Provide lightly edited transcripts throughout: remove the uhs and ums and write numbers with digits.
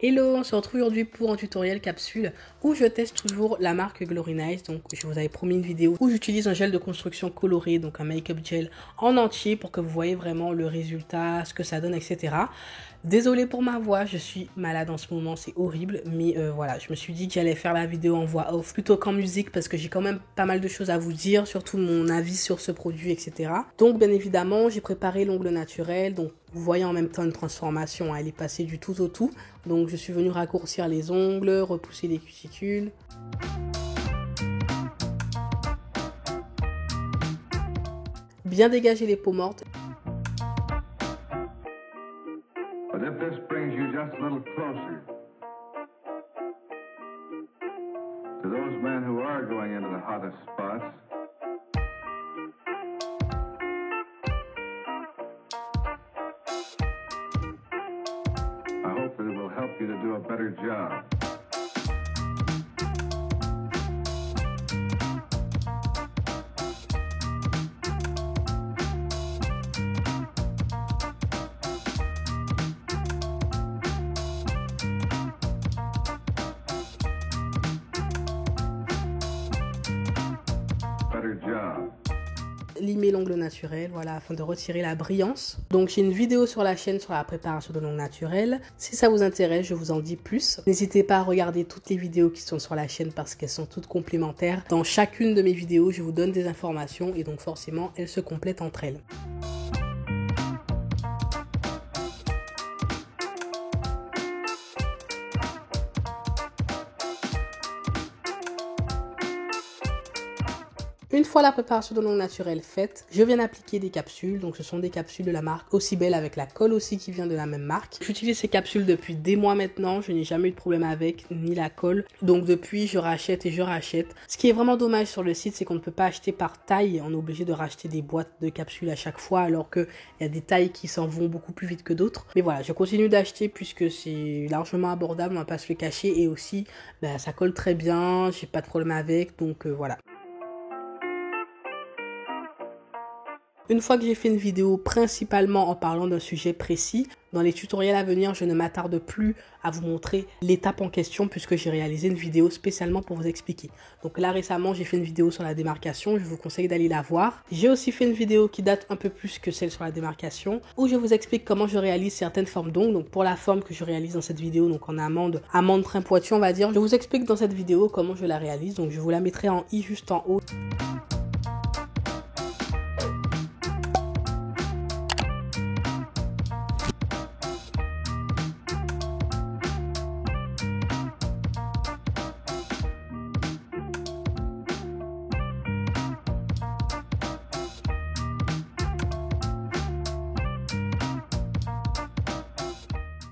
Hello, on se retrouve aujourd'hui pour un tutoriel capsule où je teste toujours la marque Glory Nice. Donc je vous avais promis une vidéo où j'utilise un gel de construction coloré, donc un make-up gel en entier pour que vous voyez vraiment le résultat, ce que ça donne, etc. Désolée pour ma voix, je suis malade en ce moment, c'est horrible, mais voilà, je me suis dit que j'allais faire la vidéo en voix off plutôt qu'en musique parce que j'ai quand même pas mal de choses à vous dire, surtout mon avis sur ce produit, etc. Donc bien évidemment, j'ai préparé l'ongle naturel, donc vous voyez en même temps une transformation, hein, elle est passée du tout au tout. Donc je suis venue raccourcir les ongles, repousser les cuticules. Bien dégager les peaux mortes. But if this brings you just a little closer to those men who are going into the hottest spots, I hope that it will help you to do a better job. Limer l'ongle naturel, voilà, afin de retirer la brillance. Donc j'ai une vidéo sur la chaîne sur la préparation de l'ongle naturel. Si ça vous intéresse, je vous en dis plus. N'hésitez pas à regarder toutes les vidéos qui sont sur la chaîne parce qu'elles sont toutes complémentaires. Dans chacune de mes vidéos, je vous donne des informations et donc forcément, elles se complètent entre elles. Une fois la préparation de l'ongle naturel faite, je viens d'appliquer des capsules. Donc ce sont des capsules de la marque Aussi Belle avec la colle aussi qui vient de la même marque. J'utilise ces capsules depuis des mois maintenant. Je n'ai jamais eu de problème avec ni la colle. Donc depuis, je rachète et je rachète. Ce qui est vraiment dommage sur le site, c'est qu'on ne peut pas acheter par taille. On est obligé de racheter des boîtes de capsules à chaque fois alors qu'il y a des tailles qui s'en vont beaucoup plus vite que d'autres. Mais voilà, je continue d'acheter puisque c'est largement abordable, on va pas se le cacher. Et aussi, ça colle très bien, j'ai pas de problème avec. Donc voilà. Une fois que j'ai fait une vidéo principalement en parlant d'un sujet précis, dans les tutoriels à venir, je ne m'attarde plus à vous montrer l'étape en question puisque j'ai réalisé une vidéo spécialement pour vous expliquer. Donc là récemment, j'ai fait une vidéo sur la démarcation, je vous conseille d'aller la voir. J'ai aussi fait une vidéo qui date un peu plus que celle sur la démarcation où je vous explique comment je réalise certaines formes d'ongles. Donc pour la forme que je réalise dans cette vidéo, donc en amande trim pointu on va dire, je vous explique dans cette vidéo comment je la réalise. Donc je vous la mettrai en i juste en haut.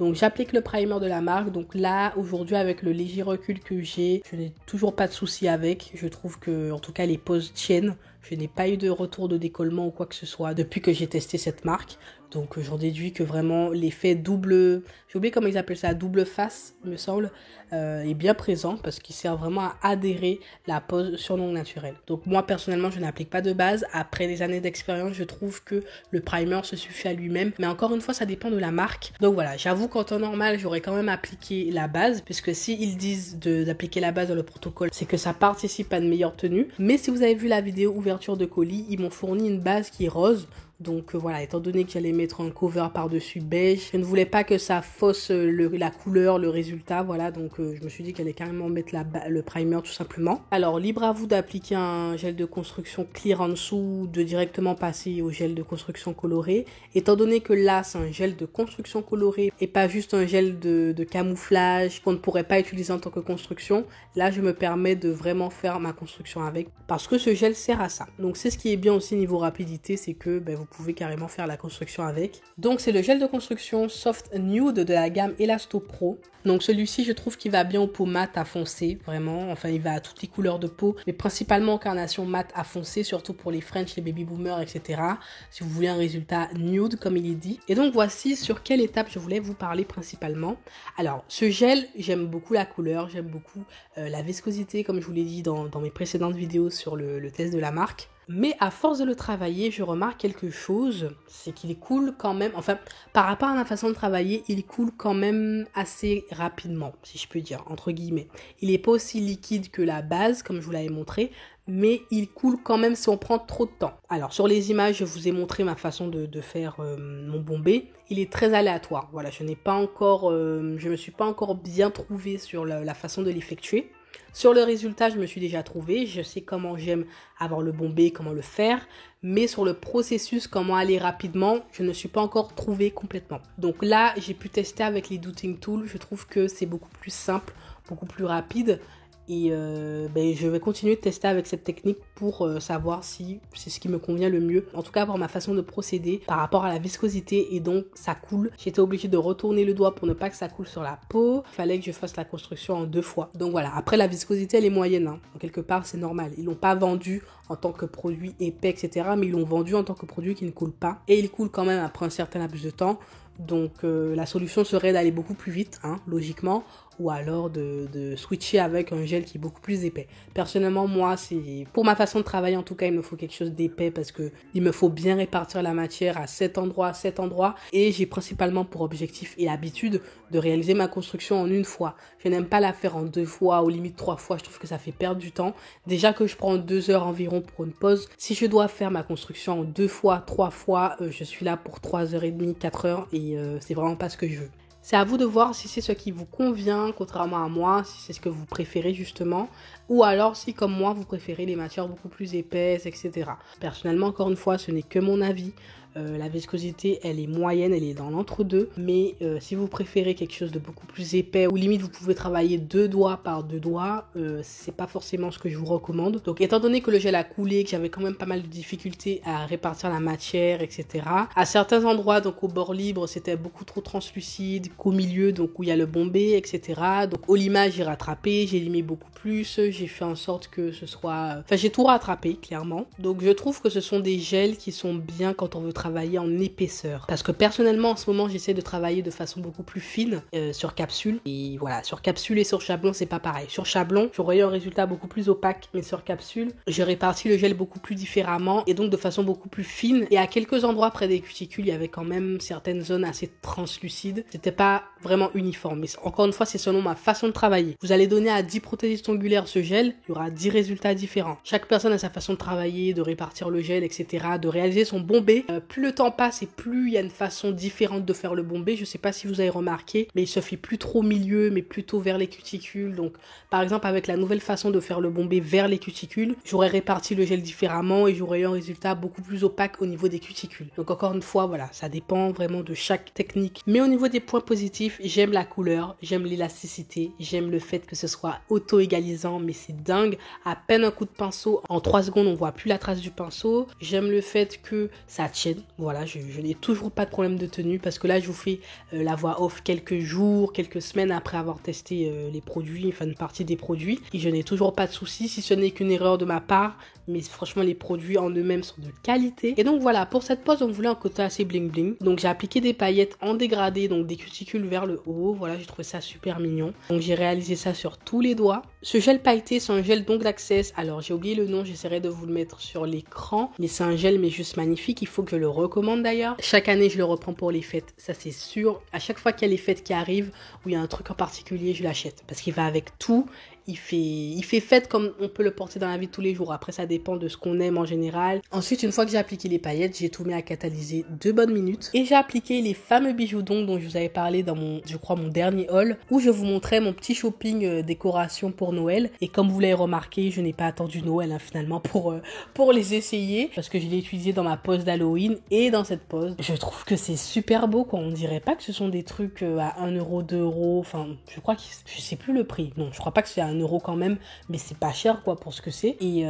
Donc j'applique le primer de la marque. Donc là aujourd'hui avec le léger recul que j'ai, je n'ai toujours pas de souci avec. Je trouve que en tout cas les poses tiennent. Je n'ai pas eu de retour de décollement ou quoi que ce soit depuis que j'ai testé cette marque. Donc j'en déduis que vraiment l'effet double, j'ai oublié comment ils appellent ça, double face il me semble, est bien présent parce qu'il sert vraiment à adhérer la pose sur l'ongle naturel. Donc moi personnellement je n'applique pas de base. Après des années d'expérience, je trouve que le primer se suffit à lui-même. Mais encore une fois ça dépend de la marque. Donc voilà, j'avoue qu'en temps normal j'aurais quand même appliqué la base puisque si ils disent d'appliquer la base dans le protocole, c'est que ça participe à une meilleure tenue. Mais si vous avez vu la vidéo ouverture de colis, ils m'ont fourni une base qui est rose. Donc voilà, étant donné que j'allais mettre un cover par-dessus beige, je ne voulais pas que ça fausse la couleur, le résultat, voilà. Donc je me suis dit qu'elle allait carrément mettre le primer tout simplement. Alors libre à vous d'appliquer un gel de construction clear en dessous, de directement passer au gel de construction coloré. Étant donné que là c'est un gel de construction coloré et pas juste un gel de camouflage qu'on ne pourrait pas utiliser en tant que construction, là je me permets de vraiment faire ma construction avec parce que ce gel sert à ça. Donc c'est ce qui est bien aussi niveau rapidité, c'est que vous pouvez carrément faire la construction avec. Donc c'est le gel de construction Soft Nude de la gamme Elasto Pro. Donc celui-ci je trouve qu'il va bien aux peaux mat à foncé, vraiment, enfin il va à toutes les couleurs de peau, mais principalement en carnation mat à foncé, surtout pour les French, les baby boomers, etc. Si vous voulez un résultat nude comme il est dit. Et donc voici sur quelle étape je voulais vous parler principalement. Alors ce gel, j'aime beaucoup la couleur, j'aime beaucoup la viscosité comme je vous l'ai dit dans mes précédentes vidéos sur le test de la marque. Mais à force de le travailler, je remarque quelque chose, c'est qu'il coule quand même, enfin, par rapport à ma façon de travailler, il coule quand même assez rapidement, si je peux dire, entre guillemets. Il n'est pas aussi liquide que la base, comme je vous l'avais montré, mais il coule quand même si on prend trop de temps. Alors sur les images, je vous ai montré ma façon de faire mon bombé. Il est très aléatoire. Voilà, je me suis pas encore bien trouvée sur la façon de l'effectuer. Sur le résultat, je me suis déjà trouvée. Je sais comment j'aime avoir le bombé, comment le faire. Mais sur le processus, comment aller rapidement, je ne suis pas encore trouvée complètement. Donc là, j'ai pu tester avec les Douting Tools. Je trouve que c'est beaucoup plus simple, beaucoup plus rapide. Et je vais continuer de tester avec cette technique pour savoir si c'est ce qui me convient le mieux. En tout cas pour ma façon de procéder par rapport à la viscosité, et donc ça coule. J'étais obligée de retourner le doigt pour ne pas que ça coule sur la peau. Il fallait que je fasse la construction en 2 fois. Donc voilà, après la viscosité elle est moyenne, hein. Donc, quelque part c'est normal. Ils l'ont pas vendu en tant que produit épais, etc. Mais ils l'ont vendu en tant que produit qui ne coule pas. Et il coule quand même après un certain laps de temps. Donc la solution serait d'aller beaucoup plus vite, hein, logiquement, ou alors de switcher avec un gel qui est beaucoup plus épais. Personnellement, moi, c'est pour ma façon de travailler, en tout cas, il me faut quelque chose d'épais parce que il me faut bien répartir la matière à cet endroit, et j'ai principalement pour objectif et habitude de réaliser ma construction en 1 fois. Je n'aime pas la faire en 2 fois ou limite 3 fois, je trouve que ça fait perdre du temps. Déjà que je prends 2 heures environ pour une pause, si je dois faire ma construction en 2 fois, 3 fois, je suis là pour 3h30, 4 heures et c'est vraiment pas ce que je veux. C'est à vous de voir si c'est ce qui vous convient, contrairement à moi, si c'est ce que vous préférez justement, ou alors si comme moi vous préférez les matières beaucoup plus épaisses, etc. Personnellement, encore une fois, ce n'est que mon avis. La viscosité, elle est moyenne, elle est dans l'entre-deux. Mais si vous préférez quelque chose de beaucoup plus épais, ou limite vous pouvez travailler 2 doigts par 2 doigts, c'est pas forcément ce que je vous recommande. Donc étant donné que le gel a coulé, que j'avais quand même pas mal de difficultés à répartir la matière, etc. À certains endroits, donc au bord libre, c'était beaucoup trop translucide, qu'au milieu, donc où il y a le bombé, etc. Donc au limage, j'ai rattrapé, j'ai limé beaucoup plus, j'ai fait en sorte que ce soit... Enfin, j'ai tout rattrapé, clairement. Donc je trouve que ce sont des gels qui sont bien quand on veut travailler en épaisseur. Parce que personnellement, en ce moment, j'essaie de travailler de façon beaucoup plus fine sur capsule. Et voilà, sur capsule et sur chablon, c'est pas pareil. Sur chablon, j'aurais eu un résultat beaucoup plus opaque, mais sur capsule, j'ai réparti le gel beaucoup plus différemment et donc de façon beaucoup plus fine. Et à quelques endroits près des cuticules, il y avait quand même certaines zones assez translucides. C'était pas vraiment uniforme. Mais encore une fois, c'est selon ma façon de travailler. Vous allez donner à 10 prothésistes ongulaires ce gel, il y aura 10 résultats différents. Chaque personne a sa façon de travailler, de répartir le gel, etc., de réaliser son bombé. Plus le temps passe et plus il y a une façon différente de faire le bombé. Je sais pas si vous avez remarqué, mais il se fait plus trop au milieu, mais plutôt vers les cuticules. Donc, par exemple, avec la nouvelle façon de faire le bombé vers les cuticules, j'aurais réparti le gel différemment et j'aurais eu un résultat beaucoup plus opaque au niveau des cuticules. Donc, encore une fois, voilà, ça dépend vraiment de chaque technique. Mais au niveau des points positifs, j'aime la couleur, j'aime l'élasticité, j'aime le fait que ce soit auto-égalisant, mais c'est dingue. À peine un coup de pinceau, en 3 secondes, on voit plus la trace du pinceau. J'aime le fait que ça tienne. Voilà, je n'ai toujours pas de problème de tenue parce que là, je vous fais la voix off quelques jours, quelques semaines après avoir testé les produits, enfin une partie des produits. Et je n'ai toujours pas de soucis, si ce n'est qu'une erreur de ma part. Mais franchement, les produits en eux-mêmes sont de qualité. Et donc voilà, pour cette pose, on voulait un côté assez bling bling. Donc j'ai appliqué des paillettes en dégradé, donc des cuticules vers le haut. Voilà, j'ai trouvé ça super mignon. Donc j'ai réalisé ça sur tous les doigts. Ce gel pailleté, c'est un gel d'ongle access. Alors j'ai oublié le nom, j'essaierai de vous le mettre sur l'écran. Mais c'est un gel mais juste magnifique, il faut que je le recommande d'ailleurs. Chaque année, je le reprends pour les fêtes, ça c'est sûr. À chaque fois qu'il y a les fêtes qui arrivent, où il y a un truc en particulier, je l'achète. Parce qu'il va avec tout. Il fait fête comme on peut le porter dans la vie de tous les jours. Après, ça dépend de ce qu'on aime en général. Ensuite, une fois que j'ai appliqué les paillettes, j'ai tout mis à catalyser 2 bonnes minutes. Et j'ai appliqué les fameux bijoux d'ongles dont je vous avais parlé dans mon dernier haul, où je vous montrais mon petit shopping décoration pour Noël. Et comme vous l'avez remarqué, je n'ai pas attendu Noël finalement pour les essayer. Parce que je l'ai utilisé dans ma pose d'Halloween et dans cette pose. Je trouve que c'est super beau, quoi. On dirait pas que ce sont des trucs à 1 euro, 2 euros. Enfin, je crois que je sais plus le prix. Non, je crois pas que c'est à 1 euro quand même, mais c'est pas cher quoi pour ce que c'est. Et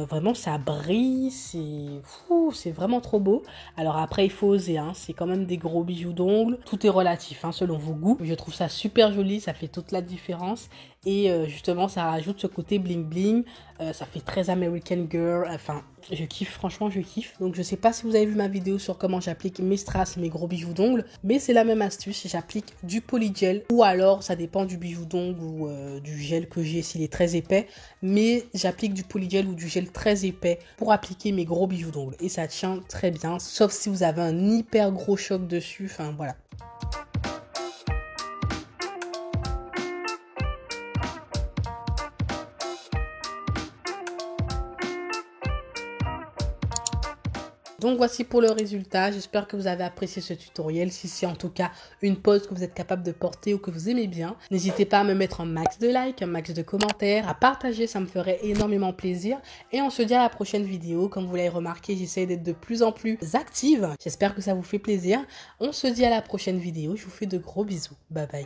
vraiment ça brille, c'est vraiment trop beau. Alors après il faut oser, hein, c'est quand même des gros bijoux d'ongles. Tout est relatif selon vos goûts. Je trouve ça super joli, ça fait toute la différence. Et justement ça rajoute ce côté bling bling, ça fait très American Girl, enfin Je kiffe, franchement je kiffe. Donc je sais pas si vous avez vu ma vidéo sur comment j'applique mes strass, mes gros bijoux d'ongles, mais c'est la même astuce, j'applique du polygel ou alors ça dépend du bijou d'ongle ou du gel que j'ai s'il est très épais, mais j'applique du polygel ou du gel très épais pour appliquer mes gros bijoux d'ongles et ça tient très bien, sauf si vous avez un hyper gros choc dessus, enfin voilà. Donc voici pour le résultat, j'espère que vous avez apprécié ce tutoriel, si c'est en tout cas une pose que vous êtes capable de porter ou que vous aimez bien. N'hésitez pas à me mettre un max de likes, un max de commentaires, à partager, ça me ferait énormément plaisir. Et on se dit à la prochaine vidéo, comme vous l'avez remarqué, j'essaie d'être de plus en plus active. J'espère que ça vous fait plaisir. On se dit à la prochaine vidéo, je vous fais de gros bisous, bye bye.